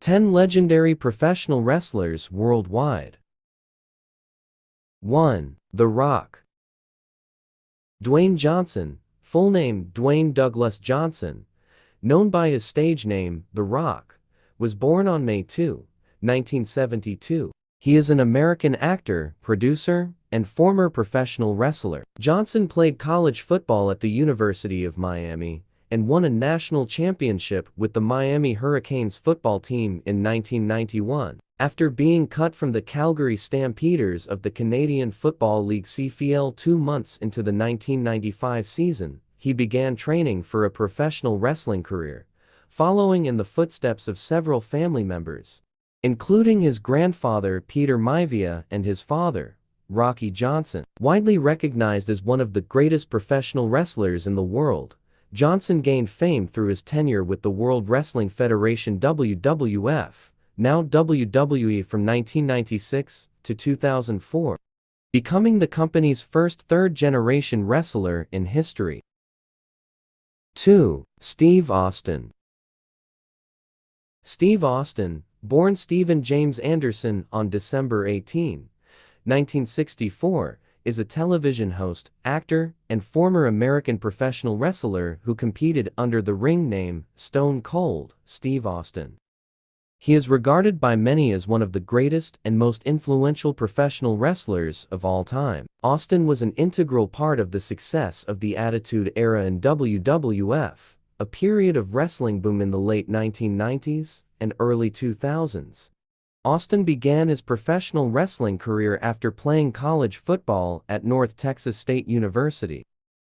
10 legendary professional wrestlers worldwide. 1. The Rock. Dwayne Johnson, full name Dwayne Douglas Johnson, known by his stage name, The Rock, was born on May 2, 1972. He is an American actor, producer, and former professional wrestler. Johnson played college football at the University of Miami and won a national championship with the Miami Hurricanes football team in 1991. After being cut from the Calgary Stampeders of the Canadian Football League CFL 2 months into the 1995 season, he began training for a professional wrestling career, following in the footsteps of several family members, including his grandfather Peter Maivia and his father, Rocky Johnson. Widely recognized as one of the greatest professional wrestlers in the world, Johnson gained fame through his tenure with the World Wrestling Federation WWF, now WWE, from 1996 to 2004, becoming the company's first third-generation wrestler in history. 2. Steve Austin. Steve Austin, born Stephen James Anderson on December 18, 1964, is a television host, actor, and former American professional wrestler who competed under the ring name Stone Cold Steve Austin. He is regarded by many as one of the greatest and most influential professional wrestlers of all time. Austin was an integral part of the success of the Attitude Era in WWF, a period of wrestling boom in the late 1990s and early 2000s. Austin began his professional wrestling career after playing college football at North Texas State University.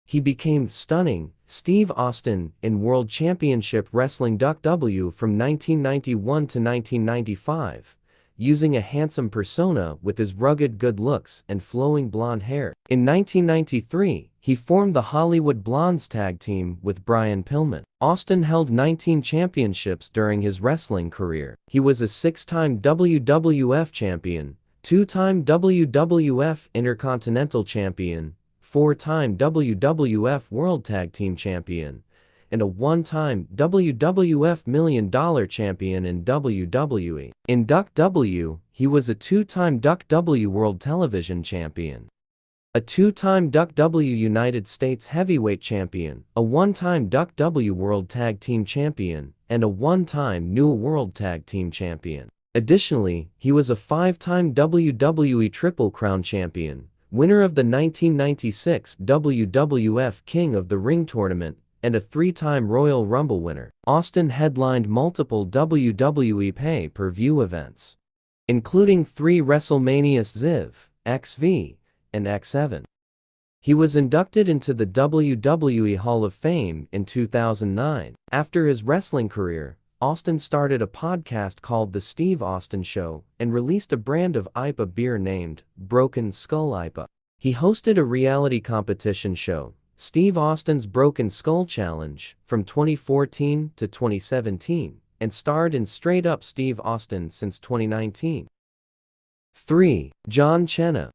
He became Stunning Steve Austin in World Championship Wrestling WCW from 1991 to 1995, using a handsome persona with his rugged good looks and flowing blonde hair. In 1993, he formed the Hollywood Blondes tag team with Brian Pillman. Austin held 19 championships during his wrestling career. He was a 6-time WWF champion, 2-time WWF Intercontinental Champion, 4-time WWF World Tag Team Champion, and a 1-time WWF $1 Million Champion in WWE. In WCW, he was a 2-time WCW World Television Champion, a 2-time WCW United States Heavyweight Champion, a 1-time WCW World Tag Team Champion, and a 1-time New World Tag Team Champion. Additionally, he was a 5-time WWE Triple Crown Champion, winner of the 1996 WWF King of the Ring tournament, and a 3-time Royal Rumble winner. Austin headlined multiple WWE pay-per-view events, including 3 WrestleManias XIV, XV, and X7. He was inducted into the WWE Hall of Fame in 2009. After his wrestling career, Austin started a podcast called The Steve Austin Show and released a brand of IPA beer named Broken Skull IPA. He hosted a reality competition show, Steve Austin's Broken Skull Challenge, from 2014 to 2017, and starred in Straight Up Steve Austin since 2019. 3. John Cena.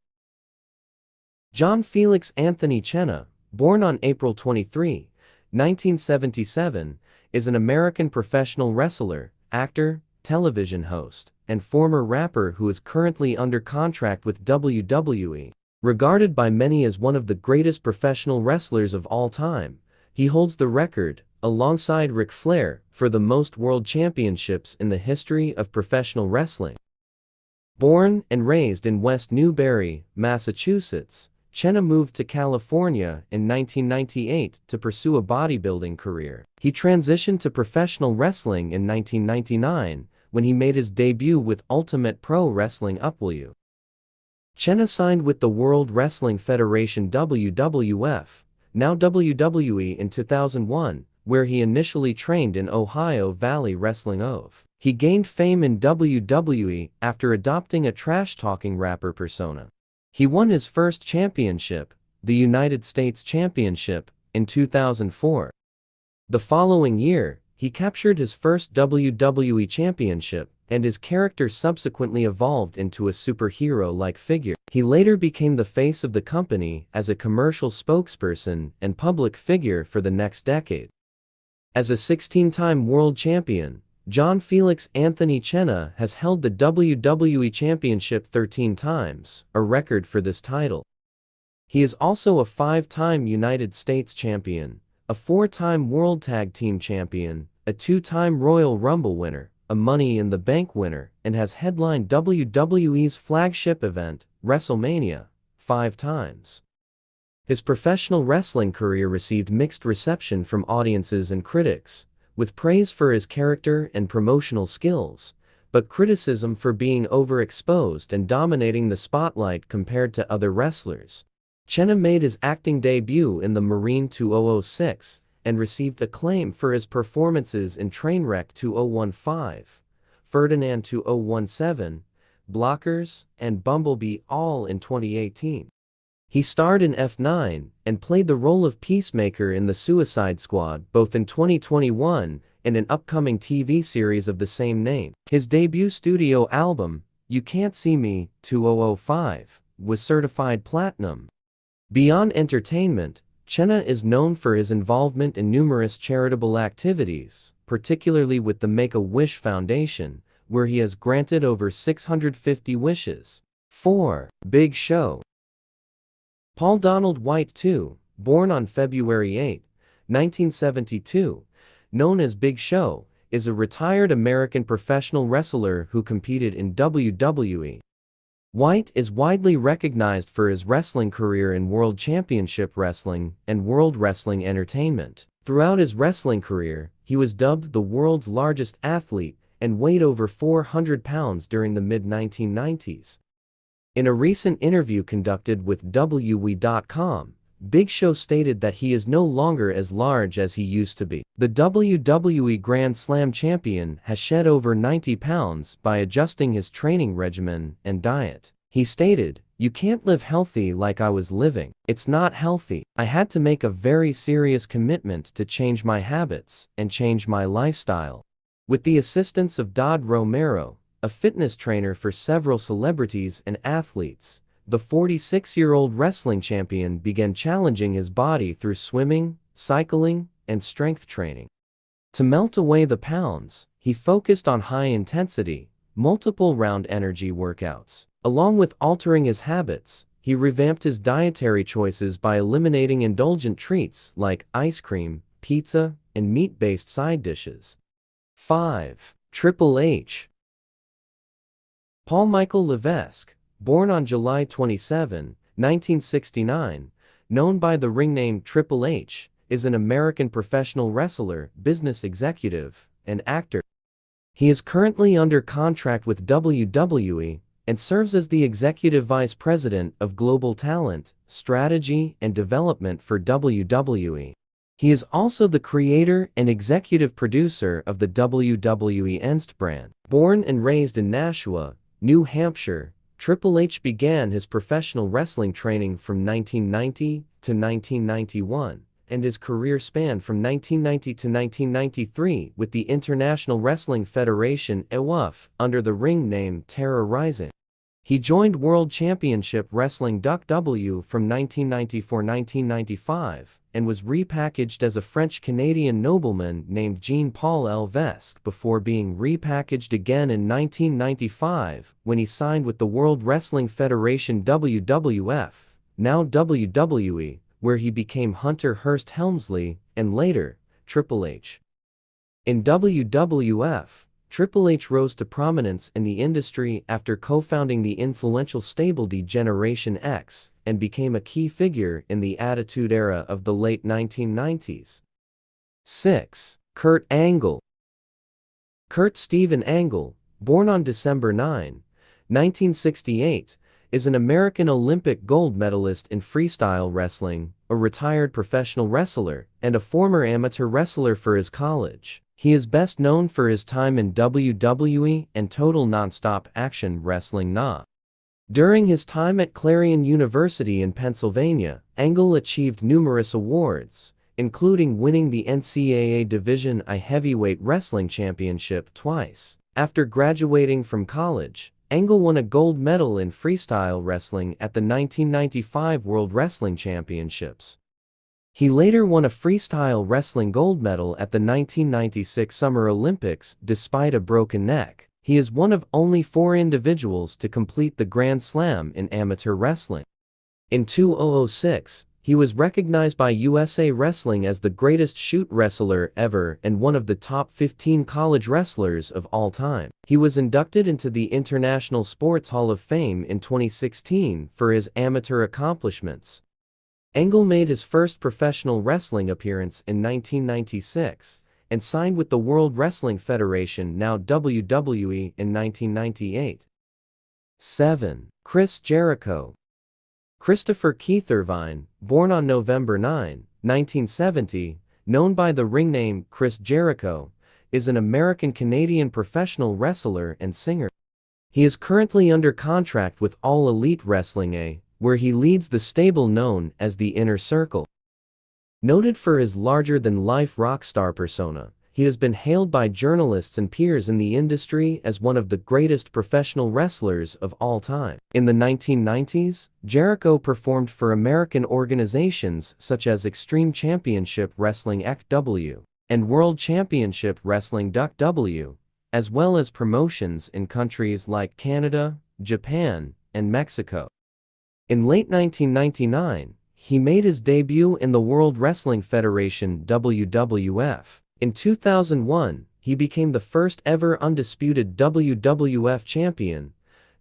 John Felix Anthony Chena, born on April 23, 1977, is an American professional wrestler, actor, television host, and former rapper who is currently under contract with WWE. Regarded by many as one of the greatest professional wrestlers of all time, he holds the record, alongside Ric Flair, for the most world championships in the history of professional wrestling. Born and raised in West Newbury, Massachusetts, Chena moved to California in 1998 to pursue a bodybuilding career. He transitioned to professional wrestling in 1999 when he made his debut with Ultimate Pro Wrestling UPW. Chena signed with the World Wrestling Federation WWF, now WWE, in 2001, where he initially trained in Ohio Valley Wrestling OV. He gained fame in WWE after adopting a trash-talking rapper persona. He won his first championship, the United States Championship, in 2004. The following year, he captured his first WWE Championship, and his character subsequently evolved into a superhero-like figure. He later became the face of the company as a commercial spokesperson and public figure for the next decade. As a 16-time world champion, John Felix Anthony Chena has held the WWE Championship 13 times, a record for this title. He is also a 5-time United States Champion, a 4-time World Tag Team Champion, a 2-time Royal Rumble winner, a Money in the Bank winner, and has headlined WWE's flagship event, WrestleMania, 5 times. His professional wrestling career received mixed reception from audiences and critics, with praise for his character and promotional skills, but criticism for being overexposed and dominating the spotlight compared to other wrestlers. Chena made his acting debut in The Marine 2006 and received acclaim for his performances in Trainwreck 2015, Ferdinand 2017, Blockers, and Bumblebee, all in 2018. He starred in F9 and played the role of Peacemaker in The Suicide Squad both in 2021 and an upcoming TV series of the same name. His debut studio album, You Can't See Me, 2005, was certified platinum. Beyond entertainment, Chena is known for his involvement in numerous charitable activities, particularly with the Make-A-Wish Foundation, where he has granted over 650 wishes. 4. Big Show. Paul Donald White II, born on February 8, 1972, known as Big Show, is a retired American professional wrestler who competed in WWE. White is widely recognized for his wrestling career in World Championship Wrestling and World Wrestling Entertainment. Throughout his wrestling career, he was dubbed the world's largest athlete and weighed over 400 pounds during the mid-1990s. In a recent interview conducted with WWE.com, Big Show stated that he is no longer as large as he used to be. The WWE Grand Slam champion has shed over 90 pounds by adjusting his training regimen and diet. He stated, "You can't live healthy like I was living. It's not healthy. I had to make a very serious commitment to change my habits and change my lifestyle." With the assistance of Dodd Romero, a fitness trainer for several celebrities and athletes, the 46-year-old wrestling champion began challenging his body through swimming, cycling, and strength training. To melt away the pounds, he focused on high-intensity, multiple-round energy workouts. Along with altering his habits, he revamped his dietary choices by eliminating indulgent treats like ice cream, pizza, and meat-based side dishes. 5. Triple H. Paul Michael Levesque, born on July 27, 1969, known by the ring name Triple H, is an American professional wrestler, business executive, and actor. He is currently under contract with WWE and serves as the Executive Vice President of Global Talent, Strategy, and Development for WWE. He is also the creator and executive producer of the WWE Enst brand. Born and raised in Nashua, New Hampshire, Triple H began his professional wrestling training from 1990 to 1991, and his career spanned from 1990 to 1993 with the International Wrestling Federation (IWF) under the ring name Terra Rising. He joined World Championship Wrestling (W) from 1994-1995 and was repackaged as a French-Canadian nobleman named Jean-Paul Levesque before being repackaged again in 1995 when he signed with the World Wrestling Federation (WWF), now WWE, where he became Hunter Hearst Helmsley and later Triple H. In WWF, Triple H rose to prominence in the industry after co-founding the influential stable D-Generation X and became a key figure in the Attitude Era of the late 1990s. 6. Kurt Angle. Kurt Stephen Angle, born on December 9, 1968, is an American Olympic gold medalist in freestyle wrestling, a retired professional wrestler, and a former amateur wrestler for his college. He is best known for his time in WWE and Total Nonstop Action Wrestling (NA). During his time at Clarion University in Pennsylvania, Angle achieved numerous awards, including winning the NCAA Division I Heavyweight Wrestling Championship twice. After graduating from college, Angle won a gold medal in freestyle wrestling at the 1995 World Wrestling Championships. He later won a freestyle wrestling gold medal at the 1996 Summer Olympics despite a broken neck. He is one of only 4 individuals to complete the Grand Slam in amateur wrestling. In 2006, he was recognized by USA Wrestling as the greatest shoot wrestler ever and one of the top 15 college wrestlers of all time. He was inducted into the International Sports Hall of Fame in 2016 for his amateur accomplishments. Angle made his first professional wrestling appearance in 1996 and signed with the World Wrestling Federation, now WWE, in 1998. 7. Chris Jericho. Christopher Keith Irvine, born on November 9, 1970, known by the ring name Chris Jericho, is an American-Canadian professional wrestler and singer. He is currently under contract with All Elite Wrestling A, where he leads the stable known as the Inner Circle. Noted for his larger-than-life rock star persona, he has been hailed by journalists and peers in the industry as one of the greatest professional wrestlers of all time. In the 1990s, Jericho performed for American organizations such as Extreme Championship Wrestling (ECW) and World Championship Wrestling (WCW), as well as promotions in countries like Canada, Japan, and Mexico. In late 1999, he made his debut in the World Wrestling Federation (WWF). In 2001, he became the first ever undisputed WWF champion,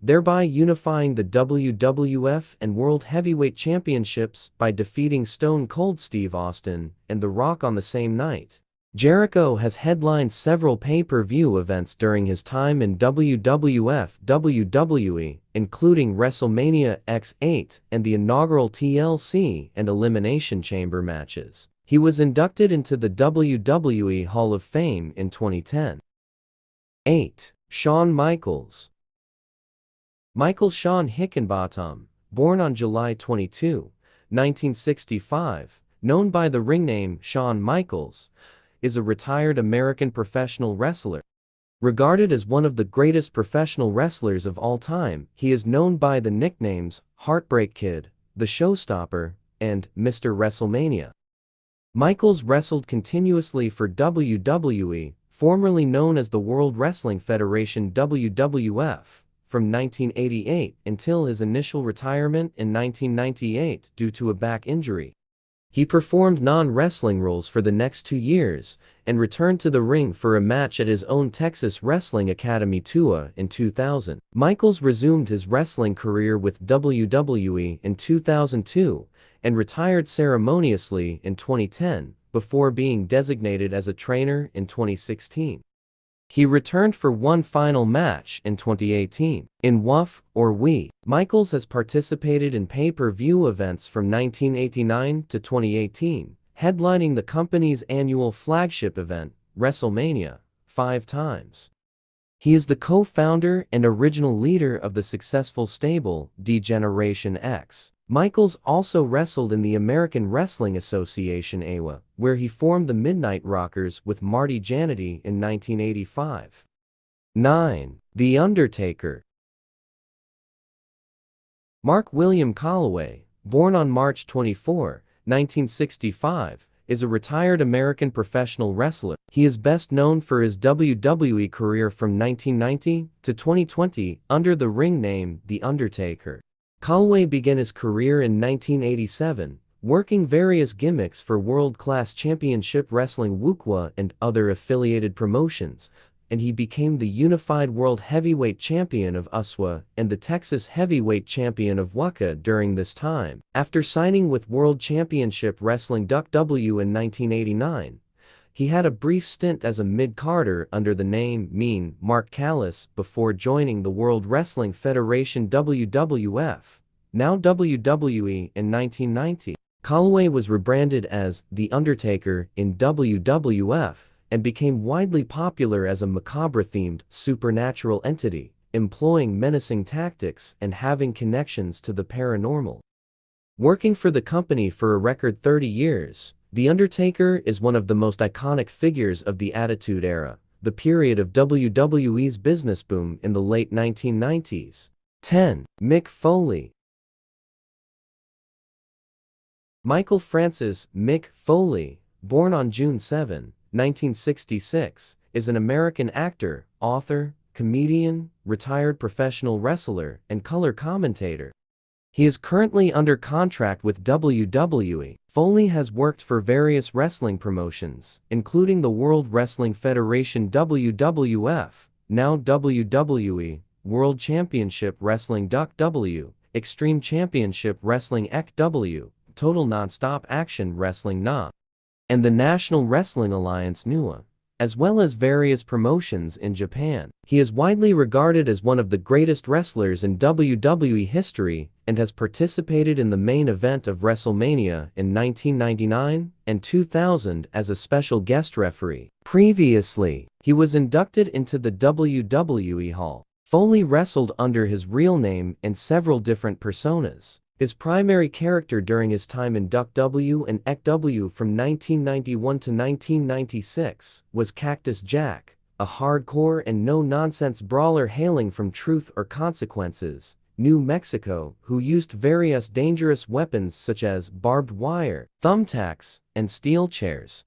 thereby unifying the WWF and World Heavyweight Championships by defeating Stone Cold Steve Austin and The Rock on the same night. Jericho has headlined several pay-per-view events during his time in WWF WWE, including WrestleMania X8 and the inaugural TLC and Elimination Chamber matches. He was inducted into the WWE Hall of Fame in 2010. 8. Shawn Michaels. Michael Shawn Hickenbottom, born on July 22, 1965, known by the ring name Shawn Michaels, is a retired American professional wrestler. Regarded as one of the greatest professional wrestlers of all time, he is known by the nicknames Heartbreak Kid, The Showstopper, and Mr. WrestleMania. Michaels wrestled continuously for WWE, formerly known as the World Wrestling Federation (WWF), from 1988 until his initial retirement in 1998 due to a back injury. He performed non-wrestling roles for the next 2 years, and returned to the ring for a match at his own Texas Wrestling Academy TUA in 2000. Michaels resumed his wrestling career with WWE in 2002, and retired ceremoniously in 2010, before being designated as a trainer in 2016. He returned for one final match in 2018. In WWF or We, Michaels has participated in pay-per-view events from 1989 to 2018, headlining the company's annual flagship event, WrestleMania, 5 times. He is the co-founder and original leader of the successful stable, D-Generation X. Michaels also wrestled in the American Wrestling Association (AWA), where he formed the Midnight Rockers with Marty Jannetty in 1985. 9. The Undertaker. Mark William Calloway, born on March 24, 1965, is a retired American professional wrestler. He is best known for his WWE career from 1990 to 2020 under the ring name The Undertaker. Calloway began his career in 1987, working various gimmicks for World Class Championship Wrestling WCW and other affiliated promotions, and he became the Unified World Heavyweight Champion of USWA and the Texas Heavyweight Champion of WCW during this time. After signing with World Championship Wrestling (WCW) in 1989, he had a brief stint as a mid-carder under the name Mean Mark Callis before joining the World Wrestling Federation (WWF), now WWE, in 1990. Calloway was rebranded as The Undertaker in WWF and became widely popular as a macabre-themed supernatural entity, employing menacing tactics and having connections to the paranormal. Working for the company for a record 30 years, The Undertaker is one of the most iconic figures of the Attitude Era, the period of WWE's business boom in the late 1990s. 10. Mick Foley. Michael Francis Mick Foley, born on June 7, 1966, is an American actor, author, comedian, retired professional wrestler, and color commentator. He is currently under contract with WWE. Foley has worked for various wrestling promotions, including the World Wrestling Federation WWF, now WWE, World Championship Wrestling W, Extreme Championship Wrestling W, Total Nonstop Action Wrestling NA, and the National Wrestling Alliance NUA, as well as various promotions in Japan. He is widely regarded as one of the greatest wrestlers in WWE history and has participated in the main event of WrestleMania in 1999 and 2000 as a special guest referee. Previously, he was inducted into the WWE Hall. Foley wrestled under his real name and several different personas. His primary character during his time in W and ECW from 1991 to 1996 was Cactus Jack, a hardcore and no-nonsense brawler hailing from Truth or Consequences, New Mexico, who used various dangerous weapons such as barbed wire, thumbtacks, and steel chairs.